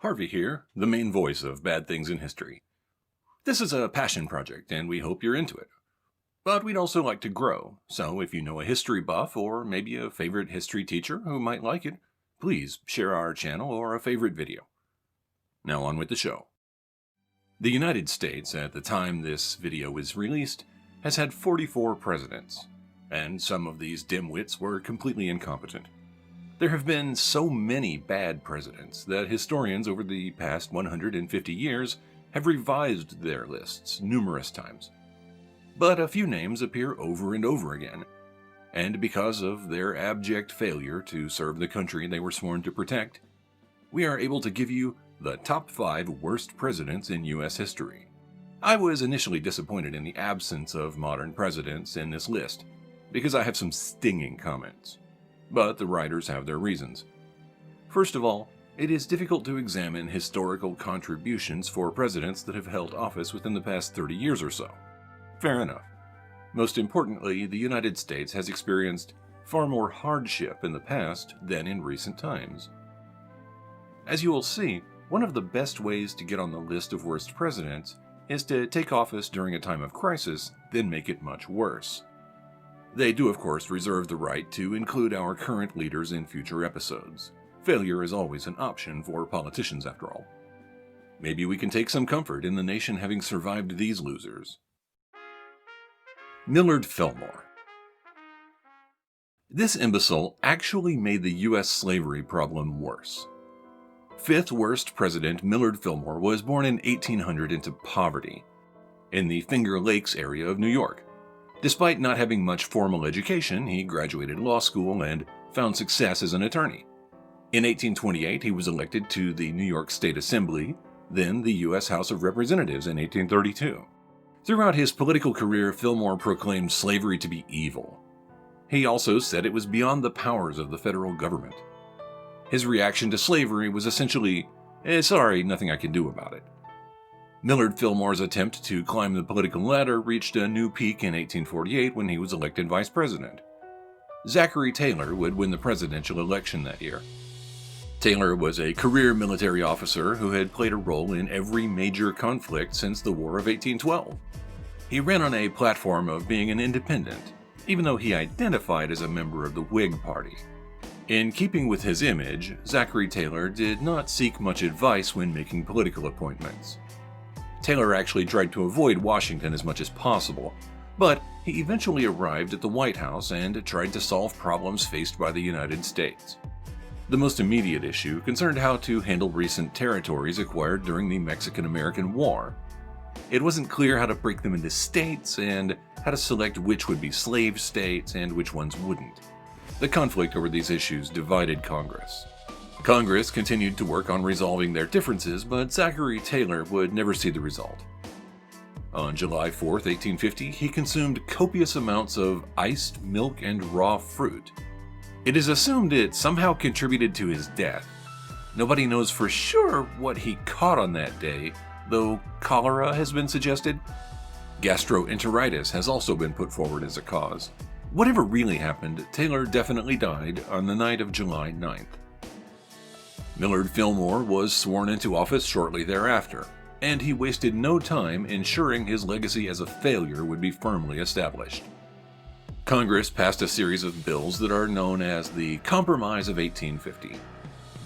Harvey here, the main voice of Bad Things in History. This is a passion project, and we hope you're into it. But we'd also like to grow, so if you know a history buff or maybe a favorite history teacher who might like it, please share our channel or a favorite video. Now on with the show. The United States, at the time this video was released, has had 44 presidents, and some of these dimwits were completely incompetent. There have been so many bad presidents that historians over the past 150 years have revised their lists numerous times. But a few names appear over and over again, and because of their abject failure to serve the country they were sworn to protect, we are able to give you the top 5 worst presidents in U.S. history. I was initially disappointed in the absence of modern presidents in this list, because I have some stinging comments. But the writers have their reasons. First of all, it is difficult to examine historical contributions for presidents that have held office within the past 30 years or so. Fair enough. Most importantly, the United States has experienced far more hardship in the past than in recent times. As you will see, one of the best ways to get on the list of worst presidents is to take office during a time of crisis, then make it much worse. They do, of course, reserve the right to include our current leaders in future episodes. Failure is always an option for politicians, after all. Maybe we can take some comfort in the nation having survived these losers. Millard Fillmore. This imbecile actually made the U.S. slavery problem worse. 5th worst president Millard Fillmore was born in 1800 into poverty, in the Finger Lakes area of New York. Despite not having much formal education, he graduated law school and found success as an attorney. In 1828, he was elected to the New York State Assembly, then the U.S. House of Representatives in 1832. Throughout his political career, Fillmore proclaimed slavery to be evil. He also said it was beyond the powers of the federal government. His reaction to slavery was essentially, sorry, nothing I can do about it. Millard Fillmore's attempt to climb the political ladder reached a new peak in 1848 when he was elected vice president. Zachary Taylor would win the presidential election that year. Taylor was a career military officer who had played a role in every major conflict since the War of 1812. He ran on a platform of being an independent, even though he identified as a member of the Whig Party. In keeping with his image, Zachary Taylor did not seek much advice when making political appointments. Taylor actually tried to avoid Washington as much as possible, but he eventually arrived at the White House and tried to solve problems faced by the United States. The most immediate issue concerned how to handle recent territories acquired during the Mexican-American War. It wasn't clear how to break them into states and how to select which would be slave states and which ones wouldn't. The conflict over these issues divided Congress. Congress continued to work on resolving their differences, but Zachary Taylor would never see the result. On July 4, 1850, he consumed copious amounts of iced milk and raw fruit. It is assumed it somehow contributed to his death. Nobody knows for sure what he caught on that day, though cholera has been suggested. Gastroenteritis has also been put forward as a cause. Whatever really happened, Taylor definitely died on the night of July 9th. Millard Fillmore was sworn into office shortly thereafter, and he wasted no time ensuring his legacy as a failure would be firmly established. Congress passed a series of bills that are known as the Compromise of 1850.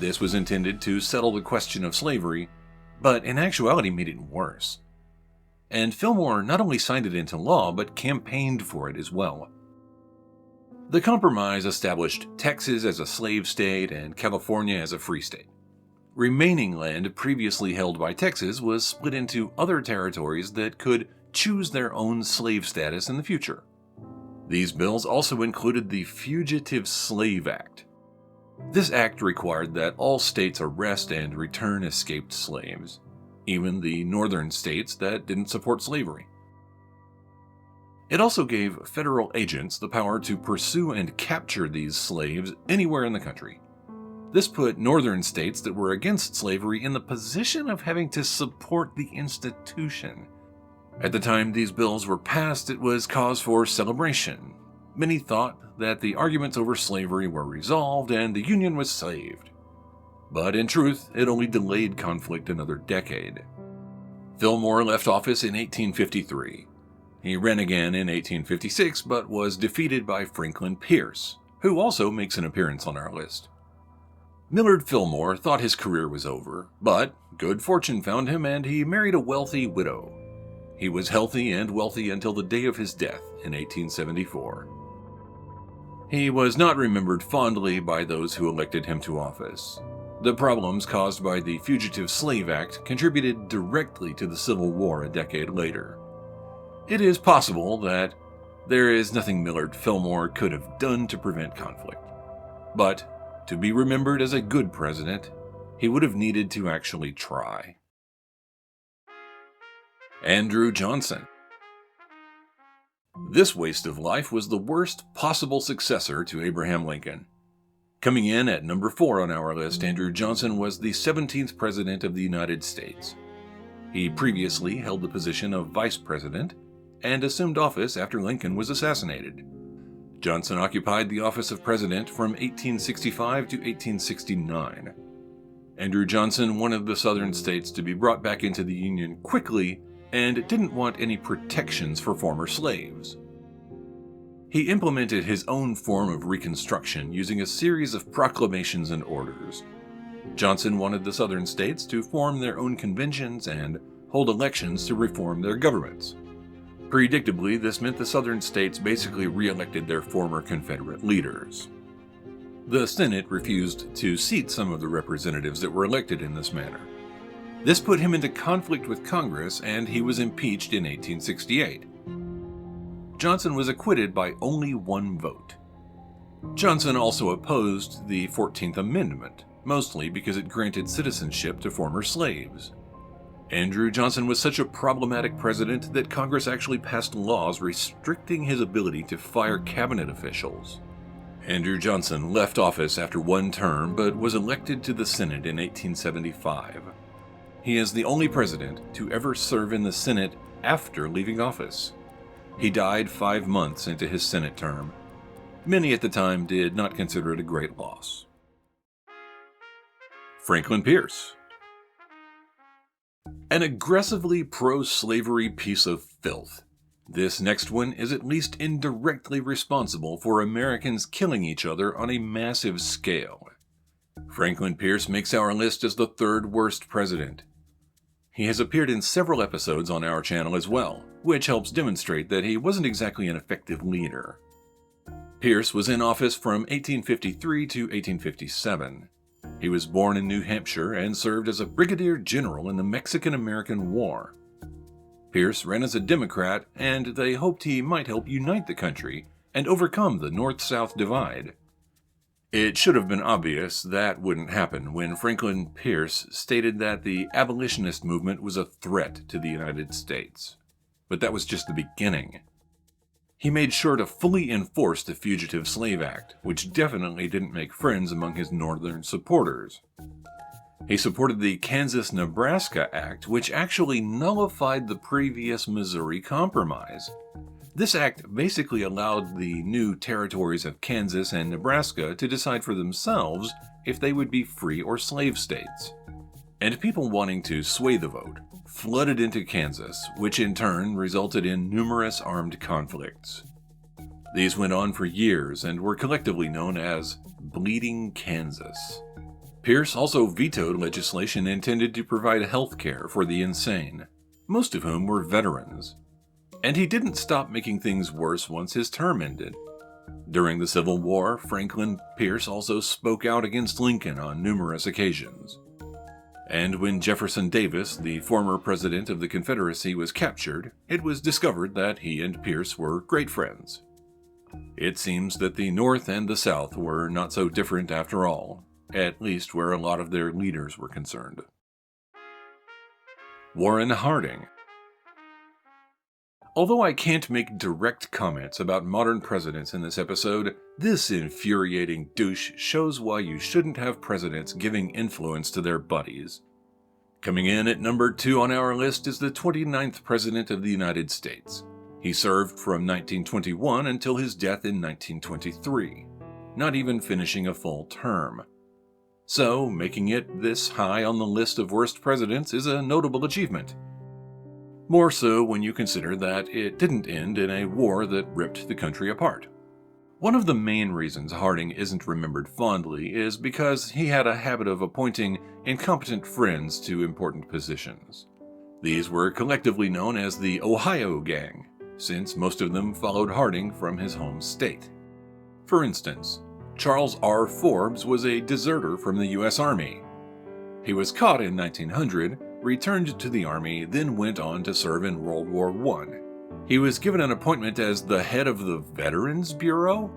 This was intended to settle the question of slavery, but in actuality made it worse. And Fillmore not only signed it into law, but campaigned for it as well. The compromise established Texas as a slave state and California as a free state. Remaining land previously held by Texas was split into other territories that could choose their own slave status in the future. These bills also included the Fugitive Slave Act. This act required that all states arrest and return escaped slaves, even the northern states that didn't support slavery. It also gave federal agents the power to pursue and capture these slaves anywhere in the country. This put northern states that were against slavery in the position of having to support the institution. At the time these bills were passed, it was cause for celebration. Many thought that the arguments over slavery were resolved and the Union was saved. But in truth, it only delayed conflict another decade. Fillmore left office in 1853. He ran again in 1856, but was defeated by Franklin Pierce, who also makes an appearance on our list. Millard Fillmore thought his career was over, but good fortune found him and he married a wealthy widow. He was healthy and wealthy until the day of his death in 1874. He was not remembered fondly by those who elected him to office. The problems caused by the Fugitive Slave Act contributed directly to the Civil War a decade later. It is possible that there is nothing Millard Fillmore could have done to prevent conflict. But to be remembered as a good president, he would have needed to actually try. Andrew Johnson. This waste of life was the worst possible successor to Abraham Lincoln. Coming in at number 4 on our list, Andrew Johnson was the 17th President of the United States. He previously held the position of Vice President and assumed office after Lincoln was assassinated. Johnson occupied the office of President from 1865 to 1869. Andrew Johnson wanted the Southern states to be brought back into the Union quickly and didn't want any protections for former slaves. He implemented his own form of Reconstruction using a series of proclamations and orders. Johnson wanted the Southern states to form their own conventions and hold elections to reform their governments. Predictably, this meant the Southern states basically re-elected their former Confederate leaders. The Senate refused to seat some of the representatives that were elected in this manner. This put him into conflict with Congress, and he was impeached in 1868. Johnson was acquitted by only 1 vote. Johnson also opposed the 14th Amendment, mostly because it granted citizenship to former slaves. Andrew Johnson was such a problematic president that Congress actually passed laws restricting his ability to fire cabinet officials. Andrew Johnson left office after 1 term, but was elected to the Senate in 1875. He is the only president to ever serve in the Senate after leaving office. He died 5 months into his Senate term. Many at the time did not consider it a great loss. Franklin Pierce. An aggressively pro-slavery piece of filth. This next one is at least indirectly responsible for Americans killing each other on a massive scale. Franklin Pierce makes our list as the 3rd worst president. He has appeared in several episodes on our channel as well, which helps demonstrate that he wasn't exactly an effective leader. Pierce was in office from 1853 to 1857. He was born in New Hampshire and served as a brigadier general in the Mexican-American War. Pierce ran as a Democrat, and they hoped he might help unite the country and overcome the North-South divide. It should have been obvious that wouldn't happen when Franklin Pierce stated that the abolitionist movement was a threat to the United States. But that was just the beginning. He made sure to fully enforce the Fugitive Slave Act, which definitely didn't make friends among his northern supporters. He supported the Kansas-Nebraska Act, which actually nullified the previous Missouri Compromise. This act basically allowed the new territories of Kansas and Nebraska to decide for themselves if they would be free or slave states. And people wanting to sway the vote flooded into Kansas, which in turn resulted in numerous armed conflicts. These went on for years and were collectively known as Bleeding Kansas. Pierce also vetoed legislation intended to provide health care for the insane, most of whom were veterans. And he didn't stop making things worse once his term ended. During the Civil War, Franklin Pierce also spoke out against Lincoln on numerous occasions. And when Jefferson Davis, the former president of the Confederacy, was captured, it was discovered that he and Pierce were great friends. It seems that the North and the South were not so different after all, at least where a lot of their leaders were concerned. Warren Harding. Although I can't make direct comments about modern presidents in this episode, this infuriating douche shows why you shouldn't have presidents giving influence to their buddies. Coming in at number 2 on our list is the 29th President of the United States. He served from 1921 until his death in 1923, not even finishing a full term. So making it this high on the list of worst presidents is a notable achievement. More so when you consider that it didn't end in a war that ripped the country apart. One of the main reasons Harding isn't remembered fondly is because he had a habit of appointing incompetent friends to important positions. These were collectively known as the Ohio Gang, since most of them followed Harding from his home state. For instance, Charles R. Forbes was a deserter from the U.S. Army. He was caught in 1900, returned to the Army, then went on to serve in World War I. He was given an appointment as the head of the Veterans Bureau,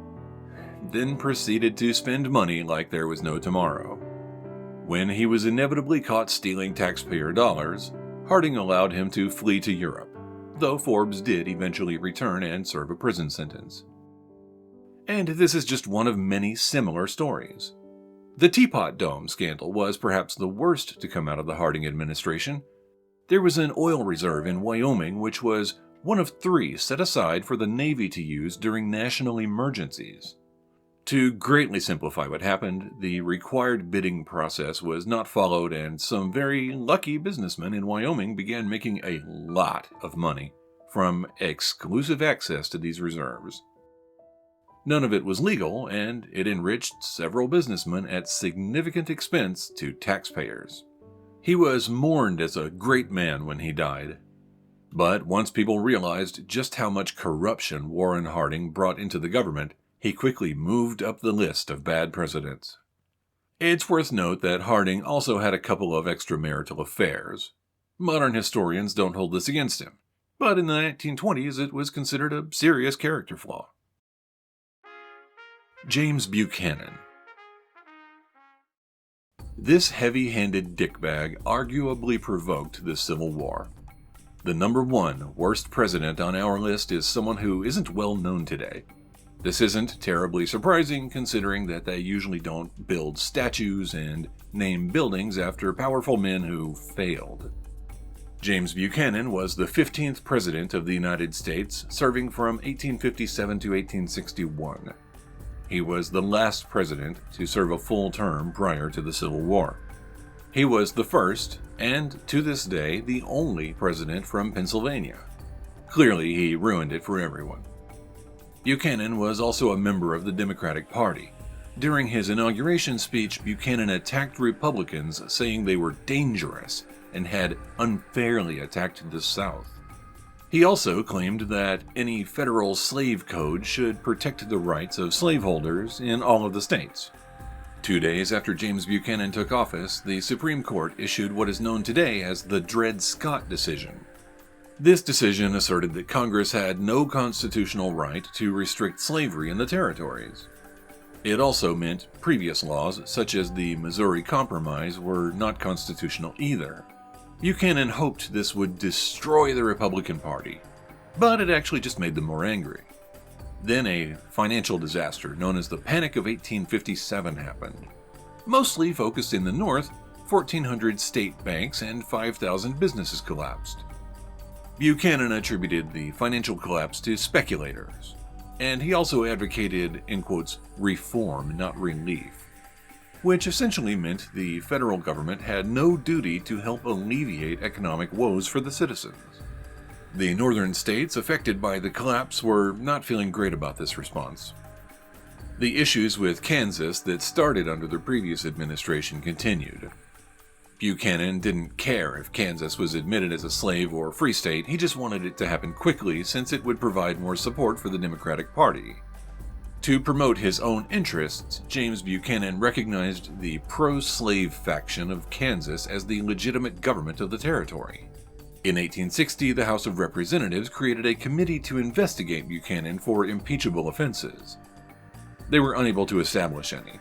then proceeded to spend money like there was no tomorrow. When he was inevitably caught stealing taxpayer dollars, Harding allowed him to flee to Europe, though Forbes did eventually return and serve a prison sentence. And this is just one of many similar stories. The Teapot Dome scandal was perhaps the worst to come out of the Harding administration. There was an oil reserve in Wyoming which was one of 3 set aside for the Navy to use during national emergencies. To greatly simplify what happened, the required bidding process was not followed and some very lucky businessmen in Wyoming began making a lot of money from exclusive access to these reserves. None of it was legal, and it enriched several businessmen at significant expense to taxpayers. He was mourned as a great man when he died. But once people realized just how much corruption Warren Harding brought into the government, he quickly moved up the list of bad presidents. It's worth note that Harding also had a couple of extramarital affairs. Modern historians don't hold this against him, but in the 1920s it was considered a serious character flaw. James Buchanan. This heavy-handed dickbag arguably provoked the Civil War. The number 1 worst president on our list is someone who isn't well known today. This isn't terribly surprising considering that they usually don't build statues and name buildings after powerful men who failed. James Buchanan was the 15th President of the United States, serving from 1857 to 1861. He was the last president to serve a full term prior to the Civil War. He was the first, and to this day, the only president from Pennsylvania. Clearly, he ruined it for everyone. Buchanan was also a member of the Democratic Party. During his inauguration speech, Buchanan attacked Republicans, saying they were dangerous and had unfairly attacked the South. He also claimed that any federal slave code should protect the rights of slaveholders in all of the states. 2 days after James Buchanan took office, the Supreme Court issued what is known today as the Dred Scott decision. This decision asserted that Congress had no constitutional right to restrict slavery in the territories. It also meant previous laws, such as the Missouri Compromise, were not constitutional either. Buchanan hoped this would destroy the Republican Party, but it actually just made them more angry. Then a financial disaster known as the Panic of 1857 happened. Mostly focused in the North, 1,400 state banks and 5,000 businesses collapsed. Buchanan attributed the financial collapse to speculators, and he also advocated, in quotes, reform, not relief, which essentially meant the federal government had no duty to help alleviate economic woes for the citizens. The northern states affected by the collapse were not feeling great about this response. The issues with Kansas that started under the previous administration continued. Buchanan didn't care if Kansas was admitted as a slave or free state, he just wanted it to happen quickly since it would provide more support for the Democratic Party. To promote his own interests, James Buchanan recognized the pro-slave faction of Kansas as the legitimate government of the territory. In 1860, the House of Representatives created a committee to investigate Buchanan for impeachable offenses. They were unable to establish any,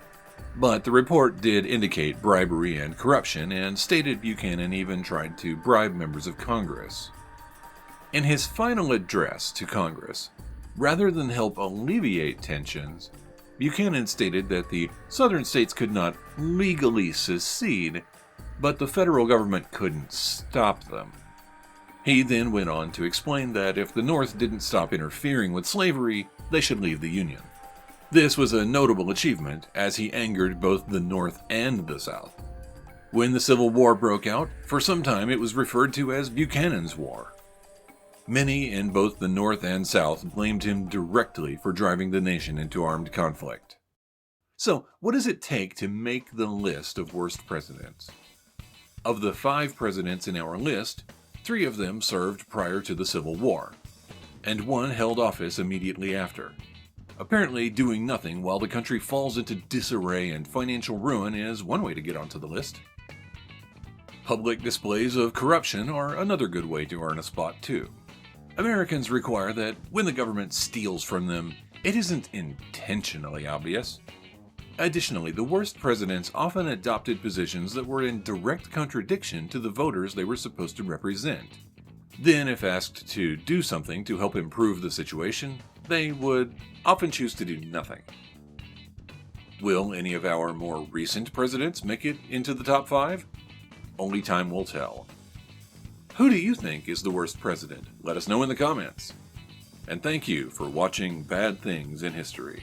but the report did indicate bribery and corruption and stated Buchanan even tried to bribe members of Congress. In his final address to Congress, rather than help alleviate tensions, Buchanan stated that the southern states could not legally secede, but the federal government couldn't stop them. He then went on to explain that if the North didn't stop interfering with slavery, they should leave the Union. This was a notable achievement as he angered both the North and the South. When the Civil War broke out, for some time it was referred to as Buchanan's War. Many in both the North and South blamed him directly for driving the nation into armed conflict. So, what does it take to make the list of worst presidents? Of the 5 presidents in our list, 3 of them served prior to the Civil War, and 1 held office immediately after. Apparently, doing nothing while the country falls into disarray and financial ruin is one way to get onto the list. Public displays of corruption are another good way to earn a spot, too. Americans require that when the government steals from them, it isn't intentionally obvious. Additionally, the worst presidents often adopted positions that were in direct contradiction to the voters they were supposed to represent. Then, if asked to do something to help improve the situation, they would often choose to do nothing. Will any of our more recent presidents make it into the top 5? Only time will tell. Who do you think is the worst president? Let us know in the comments. And thank you for watching Bad Things in History.